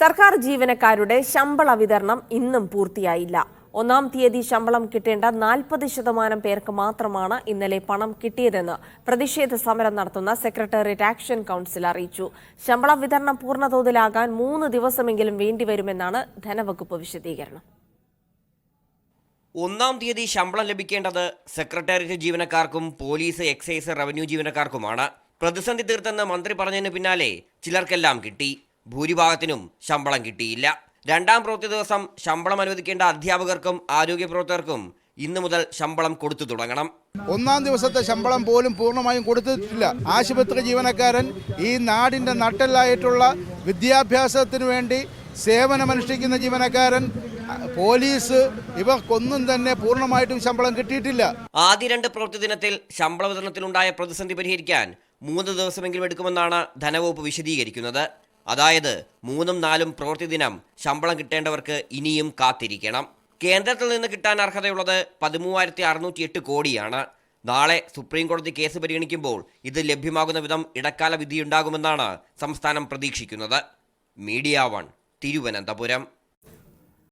സർക്കാർ ജീവനക്കാരുടെ ശമ്പള വിതരണം ഇന്നും പൂർത്തിയായില്ല. ഒന്നാം തീയതി ശമ്പളം കിട്ടേണ്ട 40% പേർക്ക് മാത്രമാണ് ഇന്നലെ പണം കിട്ടിയതെന്ന് പ്രതിഷേധ സമരം നടത്തുന്ന സെക്രട്ടേറിയറ്റ് ആക്ഷൻ കൗൺസിൽ അറിയിച്ചു. ശമ്പള വിതരണം പൂർണ്ണതോതിലാകാൻ 3 ദിവസമെങ്കിലും വേണ്ടിവരുമെന്നാണ് ധനവകുപ്പ് വിശദീകരണം. ഒന്നാം തീയതി ശമ്പളം ലഭിക്കേണ്ടത് സെക്രട്ടേറിയറ്റ് ജീവനക്കാർക്കും പോലീസ്, എക്സൈസ്, റവന്യൂ ജീവനക്കാർക്കുമാണ്. പ്രതിസന്ധി തീർത്തെന്ന് മന്ത്രി പറഞ്ഞതിന് പിന്നാലെ ചിലർക്കെല്ലാം കിട്ടി. ഭൂരിഭാഗത്തിനും ശമ്പളം കിട്ടിയില്ല. രണ്ടാം പ്രവൃത്തി ദിവസം ശമ്പളം അനുവദിക്കേണ്ട അധ്യാപകർക്കും ആരോഗ്യ പ്രവർത്തകർക്കും ഇന്നു മുതൽ ശമ്പളം കൊടുത്തു തുടങ്ങണം. ഒന്നാം ദിവസത്തെ ശമ്പളം പോലും പൂർണ്ണമായും കൊടുത്തിട്ടില്ല. ആശുപത്രി ജീവനക്കാരൻ, ഈ നാടിൻ്റെ നട്ടെല്ലായിട്ടുള്ള വിദ്യാഭ്യാസത്തിനു വേണ്ടി സേവനമനുഷ്ഠിക്കുന്ന ജീവനക്കാരൻ, പോലീസ്, ഇവർക്കൊന്നും തന്നെ പൂർണ്ണമായിട്ടും ശമ്പളം കിട്ടിയിട്ടില്ല. ആദ്യ 2 പ്രവൃത്തി ദിനത്തിൽ ശമ്പള വിതരണത്തിലുണ്ടായ പ്രതിസന്ധി പരിഹരിക്കാൻ 3 ദിവസമെങ്കിലും എടുക്കുമെന്നാണ് ധനവകുപ്പ് വിശദീകരിക്കുന്നത്. അതായത് 3ഉം 4ഉം പ്രവൃത്തി ദിനം ശമ്പളം കിട്ടേണ്ടവർക്ക് ഇനിയും കാത്തിരിക്കണം. കേന്ദ്രത്തിൽ നിന്ന് കിട്ടാൻ അർഹതയുള്ളത് 13,608 കോടിയാണ്. നാളെ സുപ്രീം കോടതി കേസ് പരിഗണിക്കുമ്പോൾ ഇത് ലഭ്യമാകുന്ന വിധം ഇടക്കാല വിധിയുണ്ടാകുമെന്നാണ് സംസ്ഥാനം പ്രതീക്ഷിക്കുന്നത്. മീഡിയ 1, തിരുവനന്തപുരം.